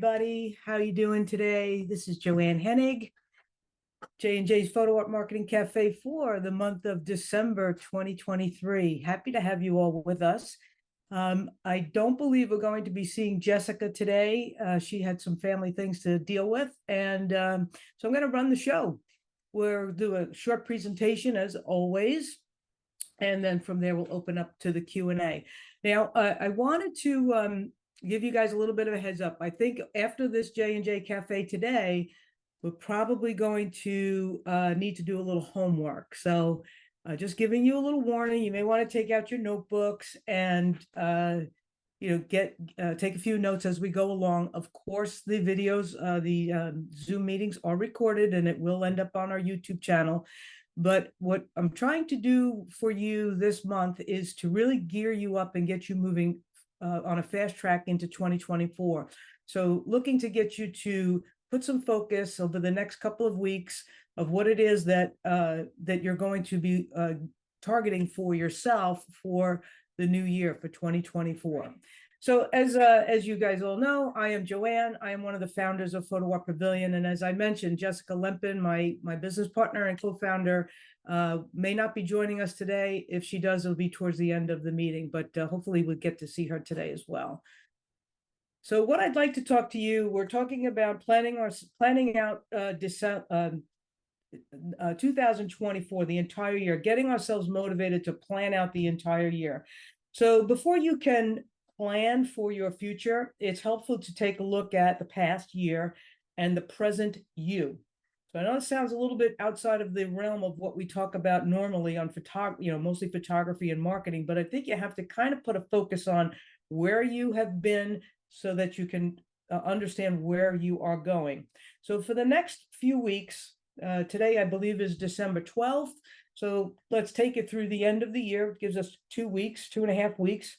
everybody. How you doing today? This is Joanne Hennig, J&J's Photo Art Marketing Cafe for the month of December 2023. Happy to have you all with us. I don't believe we're going to be seeing Jessica today. She had some family things to deal with, and so I'm going to run the show. We'll do a short presentation as always, and then from there we'll open up to the Q&A. Now, I wanted to give you guys a little bit of a heads up. I think after this J&J Cafe today, we're probably going to need to do a little homework. So just giving you a little warning, you may want to take out your notebooks and take a few notes as we go along. Of course, the videos, the Zoom meetings are recorded and it will end up on our YouTube channel. But what I'm trying to do for you this month is to really gear you up and get you moving on a fast track into 2024. So looking to get you to put some focus over the next couple of weeks of what it is that that you're going to be targeting for yourself for the new year, for 2024. So as you guys all know, I am Joanne. I am one of the founders of Photo Art Pavilion. And as I mentioned, Jessica Lempin, my business partner and co-founder, may not be joining us today. If she does, it'll be towards the end of the meeting, but hopefully we'll get to see her today as well. So what I'd like to talk to you, we're talking about planning out 2024, the entire year, getting ourselves motivated to plan out the entire year. So before you can plan for your future, it's helpful to take a look at the past year and the present you. So I know it sounds a little bit outside of the realm of what we talk about normally on photography, mostly photography and marketing, but I think you have to kind of put a focus on where you have been so that you can understand where you are going. So for the next few weeks, today I believe is December 12th. So let's take it through the end of the year. It gives us 2 weeks, 2.5 weeks.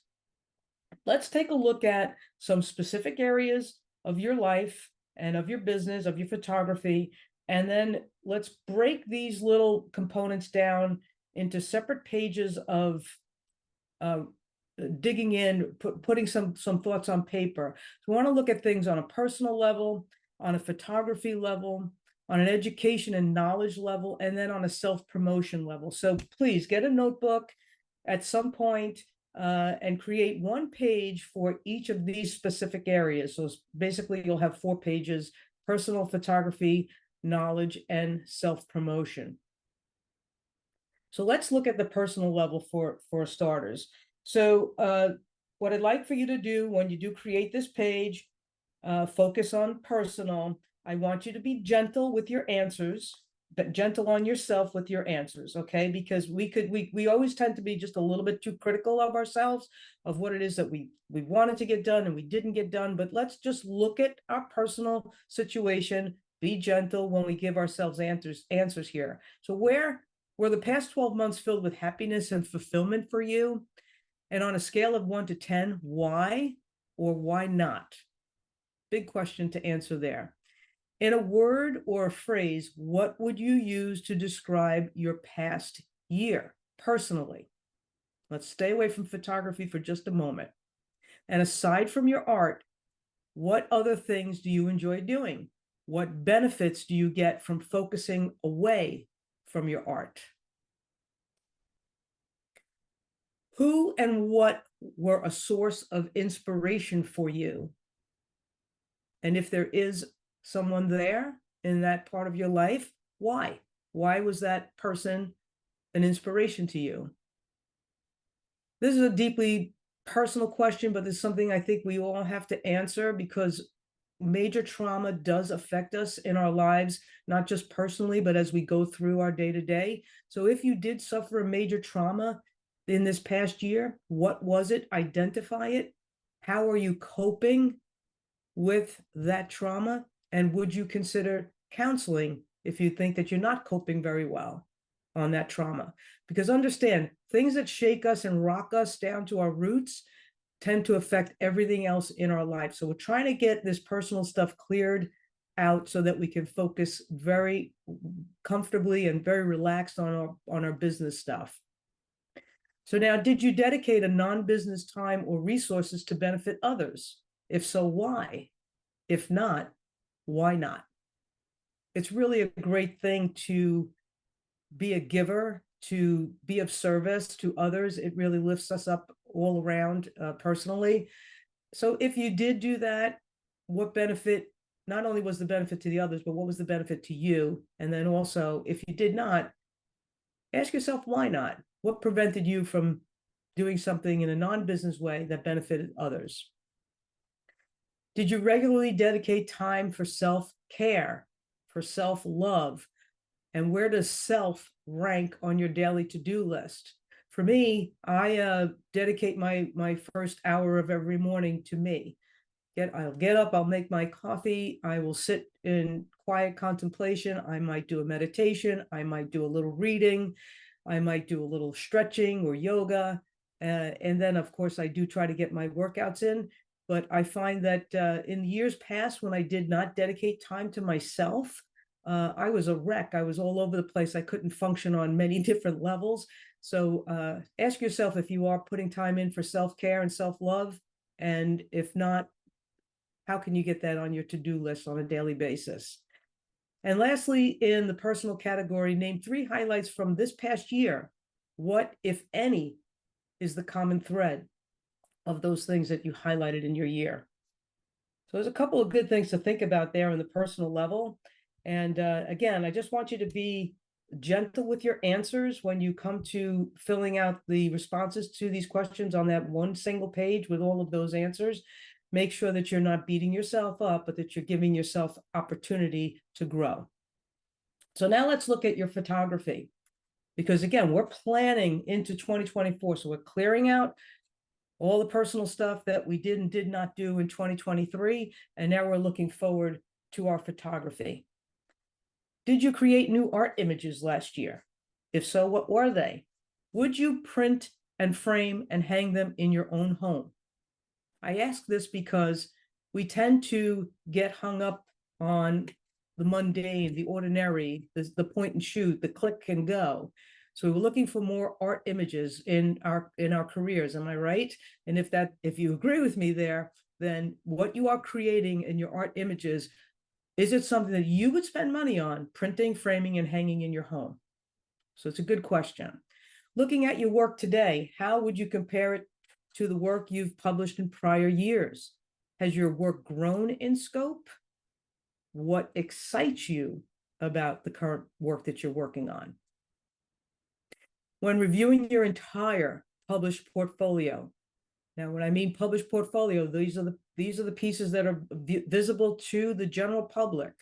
Let's take a look at some specific areas of your life and of your business, of your photography, and then let's break these little components down into separate pages of digging in, putting some thoughts on paper. So we want to look at things on a personal level, on a photography level, on an education and knowledge level, and then on a self-promotion level. So please get a notebook at some point and create one page for each of these specific areas. So basically you'll have 4 pages: personal, photography, knowledge, and self-promotion. So let's look at the personal level for starters. So what I'd like for you to do when you do create this page, focus on personal. I want you to be gentle with your answers, but gentle on yourself with your answers, okay? Because we always tend to be just a little bit too critical of ourselves, of what it is that we wanted to get done and we didn't get done. But let's just look at our personal situation, be gentle when we give ourselves answers here. So were the past 12 months filled with happiness and fulfillment for you? And on a scale of 1 to 10, why or why not? Big question to answer there. In a word or a phrase, what would you use to describe your past year personally? Let's stay away from photography for just a moment. And aside from your art, what other things do you enjoy doing? What benefits do you get from focusing away from your art? Who and what were a source of inspiration for you? And if there is someone there in that part of your life, why? Why was that person an inspiration to you? This is a deeply personal question, but it's something I think we all have to answer, because major trauma does affect us in our lives, not just personally, but as we go through our day-to-day. So if you did suffer a major trauma in this past year, what was it? Identify it. How are you coping with that trauma? And would you consider counseling if you think that you're not coping very well on that trauma? Because understand, things that shake us and rock us down to our roots tend to affect everything else in our life. So we're trying to get this personal stuff cleared out so that we can focus very comfortably and very relaxed on our business stuff. So now, did you dedicate a non-business time or resources to benefit others? If so, why? If not, why not? It's really a great thing to be a giver, to be of service to others. It really lifts us up all around personally. So if you did do that, what benefit, not only was the benefit to the others, but what was the benefit to you? And then also, if you did not, ask yourself, why not? What prevented you from doing something in a non-business way that benefited others? Did you regularly dedicate time for self-care, for self-love? And where does self rank on your daily to-do list? For me, I dedicate my first hour of every morning to me. I'll get up, I'll make my coffee, I will sit in quiet contemplation. I might do a meditation, I might do a little reading, I might do a little stretching or yoga. And then, of course, I do try to get my workouts in. But I find that in years past, when I did not dedicate time to myself, I was a wreck. I was all over the place. I couldn't function on many different levels. So ask yourself if you are putting time in for self-care and self-love. And if not, how can you get that on your to-do list on a daily basis? And lastly, in the personal category, name 3 highlights from this past year. What, if any, is the common thread of those things that you highlighted in your year? So there's a couple of good things to think about there on the personal level. And again, I just want you to be gentle with your answers when you come to filling out the responses to these questions on that one single page with all of those answers. Make sure that you're not beating yourself up, but that you're giving yourself opportunity to grow. So now let's look at your photography, because again, we're planning into 2024. So we're clearing out all the personal stuff that we did and did not do in 2023. And now we're looking forward to our photography. Did you create new art images last year? If so, what were they? Would you print and frame and hang them in your own home? I ask this because we tend to get hung up on the mundane, the ordinary, the point and shoot, the click and go. So we're looking for more art images in our careers. Am I right? And if you agree with me there, then what you are creating in your art images, is it something that you would spend money on printing, framing, and hanging in your home? So it's a good question. Looking at your work today, how would you compare it to the work you've published in prior years? Has your work grown in scope? What excites you about the current work that you're working on? When reviewing your entire published portfolio, now when I mean published portfolio, these are the pieces that are visible to the general public.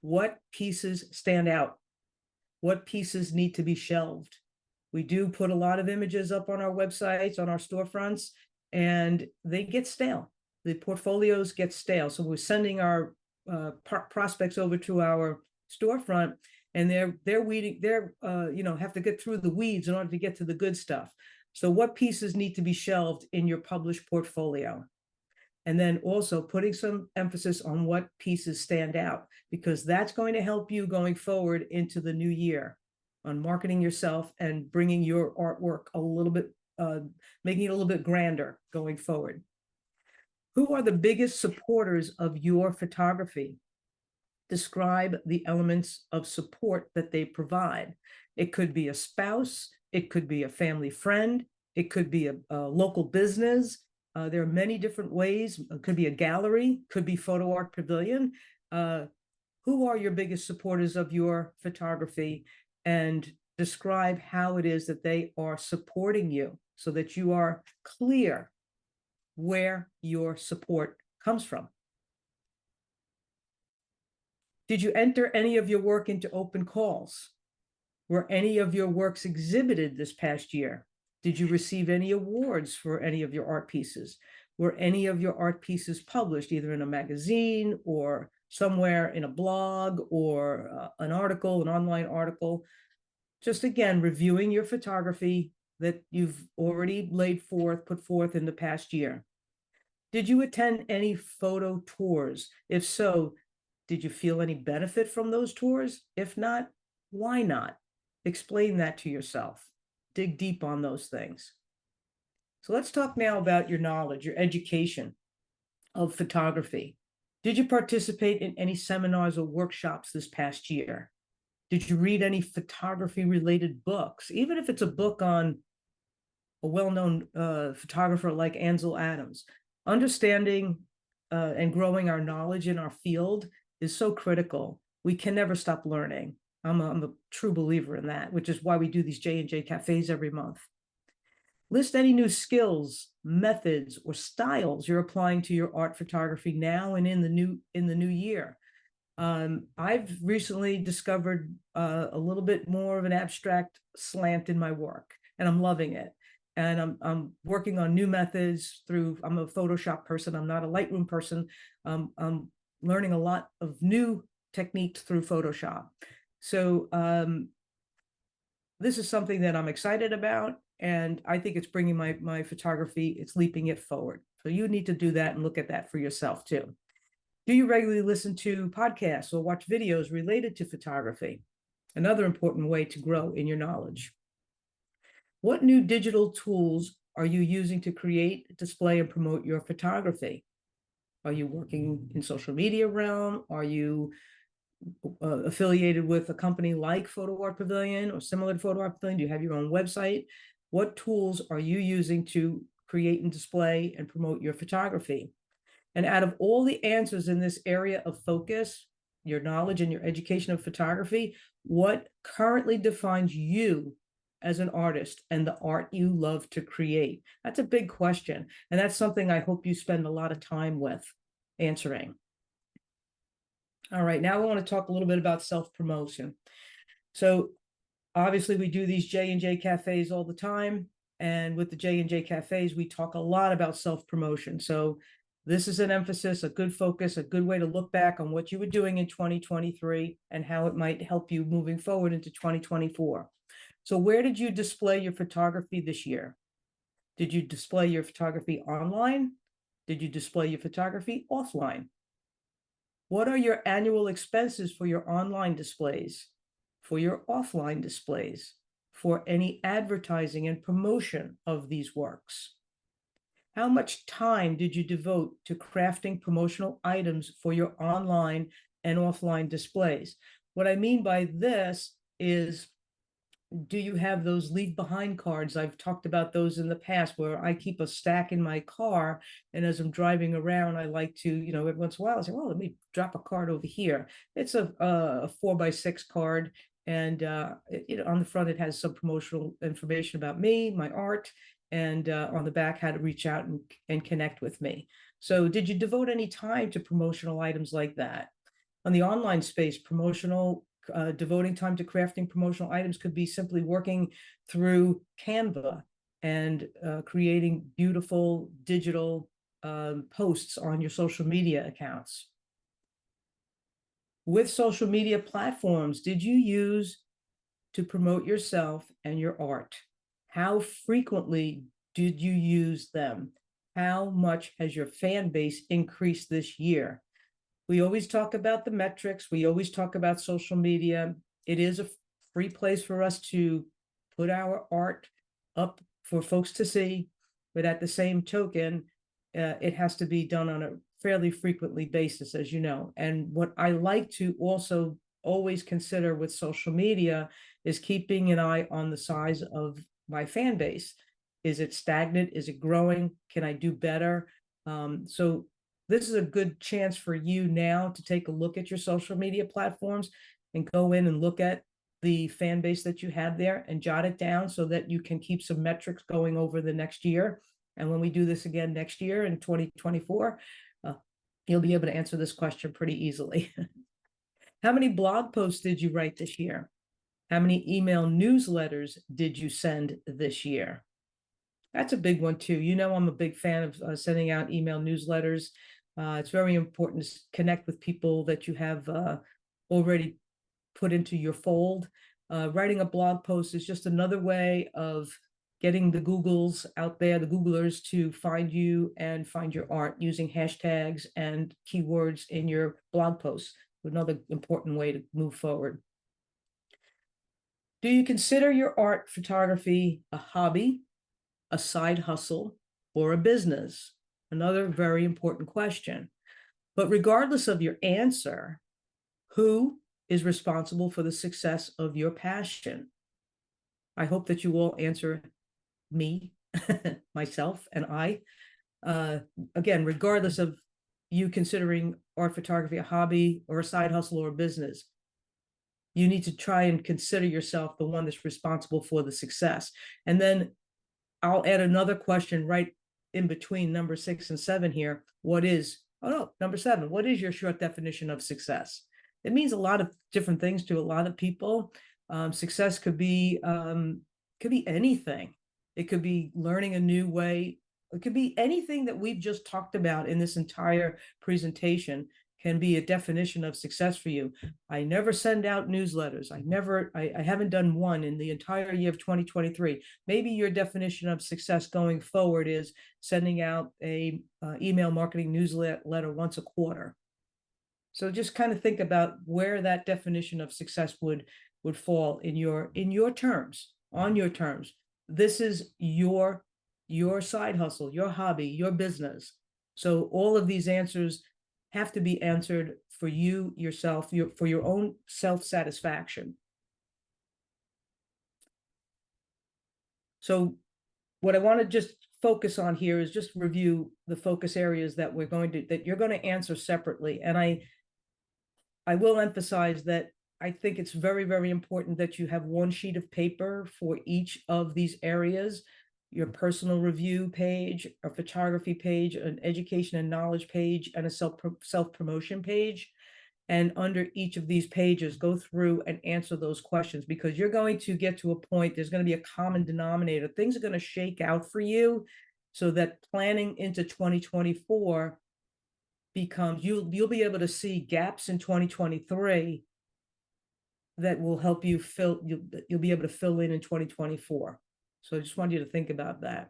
What pieces stand out? What pieces need to be shelved? We do put a lot of images up on our websites, on our storefronts, and they get stale. The portfolios get stale. So we're sending our prospects over to our storefront, and they're weeding, have to get through the weeds in order to get to the good stuff. So what pieces need to be shelved in your published portfolio? And then also putting some emphasis on what pieces stand out, because that's going to help you going forward into the new year on marketing yourself and bringing your artwork a little bit, making it a little bit grander going forward. Who are the biggest supporters of your photography? Describe the elements of support that they provide. It could be a spouse, it could be a family friend, it could be a local business. There are many different ways. It could be a gallery, could be Photo Art Pavilion. Who are your biggest supporters of your photography? And describe how it is that they are supporting you so that you are clear where your support comes from. Did you enter any of your work into open calls? Were any of your works exhibited this past year? Did you receive any awards for any of your art pieces? Were any of your art pieces published either in a magazine or somewhere in a blog or an article, an online article? Just again, reviewing your photography that you've already put forth in the past year. Did you attend any photo tours? If so, did you feel any benefit from those tours? If not, why not? Explain that to yourself. Dig deep on those things. So let's talk now about your knowledge, your education of photography. Did you participate in any seminars or workshops this past year? Did you read any photography related books? Even if it's a book on a well-known photographer like Ansel Adams. Understanding and growing our knowledge in our field is so critical. We can never stop learning. I'm a true believer in that, which is why we do these J&J cafes every month. List any new skills, methods, or styles you're applying to your art photography now and in the new year. I've recently discovered a little bit more of an abstract slant in my work, and I'm loving it. And I'm working on new methods through, I'm a Photoshop person, I'm not a Lightroom person. I'm learning a lot of new techniques through Photoshop. So this is something that I'm excited about, and I think it's bringing my photography, it's leaping it forward. So you need to do that and look at that for yourself too. Do you regularly listen to podcasts or watch videos related to photography? Another important way to grow in your knowledge. What new digital tools are you using to create, display, and promote your photography? Are you working in social media realm? Are you affiliated with a company like Photo Art Pavilion or similar to Photo Art Pavilion? Do you have your own website? What tools are you using to create and display and promote your photography? And out of all the answers in this area of focus, your knowledge and your education of photography, what currently defines you as an artist and the art you love to create? That's a big question. And that's something I hope you spend a lot of time with answering. All right, now I want to talk a little bit about self-promotion. So obviously we do these J&J cafes all the time. And with the J&J cafes, we talk a lot about self-promotion. So this is an emphasis, a good focus, a good way to look back on what you were doing in 2023 and how it might help you moving forward into 2024. So where did you display your photography this year? Did you display your photography online? Did you display your photography offline? What are your annual expenses for your online displays, for your offline displays, for any advertising and promotion of these works? How much time did you devote to crafting promotional items for your online and offline displays? What I mean by this is, do you have those leave behind cards? I've talked about those in the past where I keep a stack in my car. And as I'm driving around, I like to, every once in a while I say, well, let me drop a card over here. It's a 4x6 card. And, on the front, it has some promotional information about me, my art, and on the back, how to reach out and connect with me. So did you devote any time to promotional items like that? On the online space, devoting time to crafting promotional items could be simply working through Canva and creating beautiful digital posts on your social media accounts. With social media platforms, did you use to promote yourself and your art? How frequently did you use them? How much has your fan base increased this year? We always talk about the metrics. We always talk about social media. It is a free place for us to put our art up for folks to see. But at the same token, it has to be done on a fairly frequently basis, as you know. And what I like to also always consider with social media is keeping an eye on the size of my fan base. Is it stagnant? Is it growing? Can I do better? So this is a good chance for you now to take a look at your social media platforms and go in and look at the fan base that you have there and jot it down so that you can keep some metrics going over the next year. And when we do this again next year in 2024, you'll be able to answer this question pretty easily. How many blog posts did you write this year? How many email newsletters did you send this year? That's a big one too. I'm a big fan of sending out email newsletters. It's very important to connect with people that you have already put into your fold. Writing a blog post is just another way of getting the Googles out there, the Googlers, to find you and find your art using hashtags and keywords in your blog posts. Another important way to move forward. Do you consider your art photography a hobby, a side hustle, or a business? Another very important question. But regardless of your answer, who is responsible for the success of your passion? I hope that you all answer me, myself, and I. Uh, Again, regardless of you considering art photography a hobby or a side hustle or a business, you need to try and consider yourself the one that's responsible for the success. And then I'll add another question right in between number 6 and 7 here. Number 7, what is your short definition of success? It means a lot of different things to a lot of people. Success could be anything. It could be learning a new way. It could be anything that we've just talked about in this entire presentation can be a definition of success for you. I never send out newsletters. I haven't done one in the entire year of 2023. Maybe your definition of success going forward is sending out a email marketing newsletter once a quarter. So just kind of think about where that definition of success would fall in your terms, on your terms. This is your side hustle, your hobby, your business. So all of these answers have to be answered for you yourself, for your own self-satisfaction. So what I want to just focus on here is just review the focus areas that you're going to answer separately. And I will emphasize that I think it's very, very important that you have one sheet of paper for each of these areas: your personal review page, a photography page, an education and knowledge page, and a self-promotion page. And under each of these pages, go through and answer those questions, because you're going to get to a point, there's going to be a common denominator. Things are going to shake out for you so that planning into 2024 becomes, you'll be able to see gaps in 2023 that will help you you'll be able to fill in 2024. So I just want you to think about that.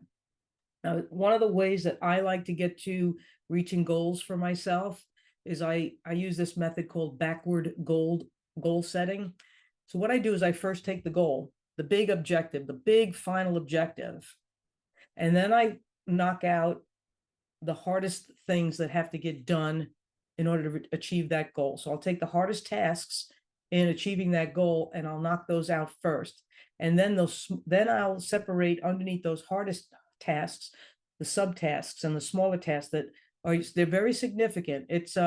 Now, one of the ways that I like to get to reaching goals for myself is I use this method called backward goal setting. So what I do is I first take the goal, the big objective, the big final objective, and then I knock out the hardest things that have to get done in order to achieve that goal. So I'll take the hardest tasks in achieving that goal and I'll knock those out first. And then I'll separate underneath those hardest tasks, the subtasks and the smaller tasks they're very significant. It's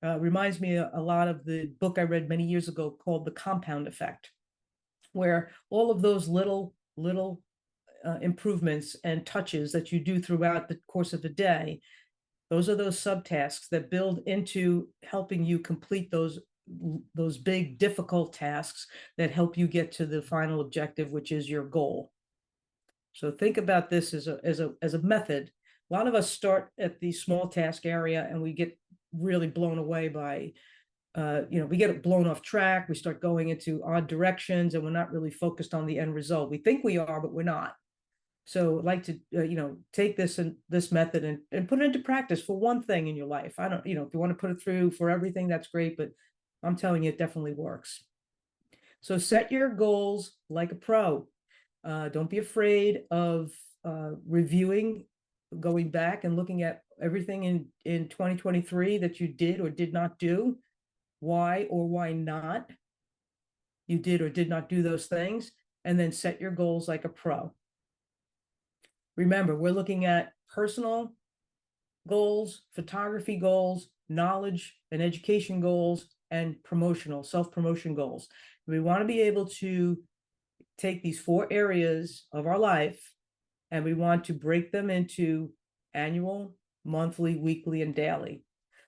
reminds me a lot of the book I read many years ago called The Compound Effect, where all of those little improvements and touches that you do throughout the course of the day, those are those subtasks that build into helping you complete those big difficult tasks that help you get to the final objective, which is your goal. So think about this as a method. A lot of us start at the small task area and we get really blown away by we get blown off track. We start going into odd directions and we're not really focused on the end result. We think we are, but we're not. So I'd like to, take this method and put it into practice for one thing in your life. I don't, if you want to put it through for everything, that's great, but I'm telling you, it definitely works. So set your goals like a pro. Don't be afraid of reviewing, going back and looking at everything in 2023 that you did or did not do, why or why not you did or did not do those things, and then set your goals like a pro. Remember, we're looking at personal goals, photography goals, knowledge and education goals, and self-promotion goals. We want to be able to take these 4 areas of our life and we want to break them into annual, monthly, weekly, and daily.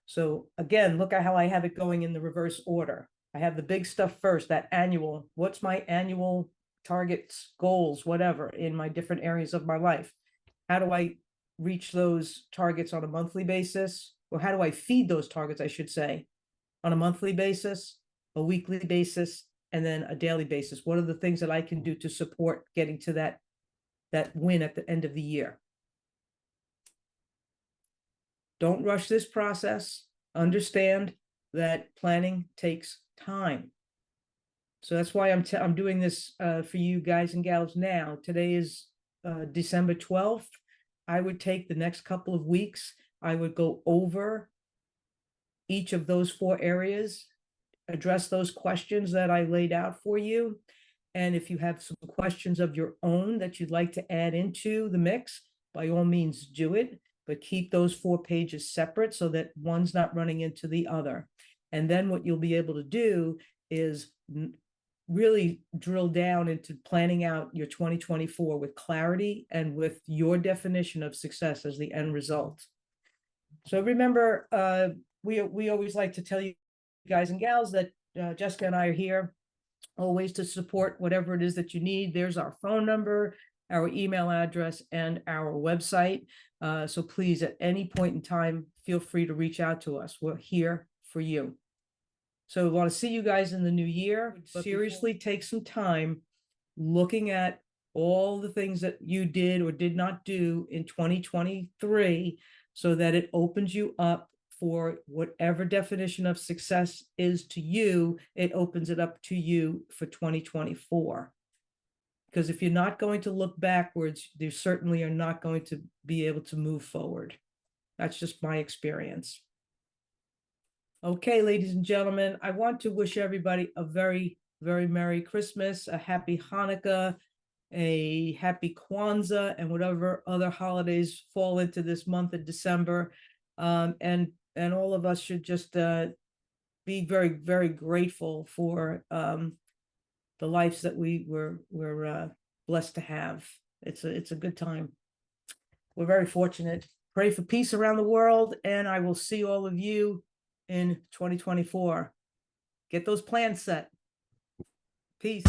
So again, look at how I have it going in the reverse order. I have the big stuff first, that annual. What's my annual targets, goals, whatever, in my different areas of my life? How do I reach those targets on a monthly basis? Or how do I feed those targets, I should say, on a monthly basis, a weekly basis, and then a daily basis? What are the things that I can do to support getting to that win at the end of the year? Don't rush this process. Understand that planning takes time. So that's why I'm doing this for you guys and gals now. Today is December 12th. I would take the next couple of weeks. I would go over each of those 4 areas, address those questions that I laid out for you. And if you have some questions of your own that you'd like to add into the mix, by all means do it, but keep those 4 pages separate so that one's not running into the other. And then what you'll be able to do is really drill down into planning out your 2024 with clarity and with your definition of success as the end result. So remember, we always like to tell you guys and gals that Jessica and I are here always to support whatever it is that you need. There's our phone number, our email address, and our website. So please, at any point in time, feel free to reach out to us. We're here for you. So we want to see you guys in the new year. But seriously, take some time looking at all the things that you did or did not do in 2023 so that it opens you up for whatever definition of success is to you. It opens it up to you for 2024. Because if you're not going to look backwards, you certainly are not going to be able to move forward. That's just my experience. Okay, ladies and gentlemen, I want to wish everybody a very, very Merry Christmas, a Happy Hanukkah, a Happy Kwanzaa, and whatever other holidays fall into this month of December. And all of us should just be very, very grateful for the lives that we're blessed to have. It's a good time. We're very fortunate. Pray for peace around the world, and I will see all of you in 2024. Get those plans set. Peace.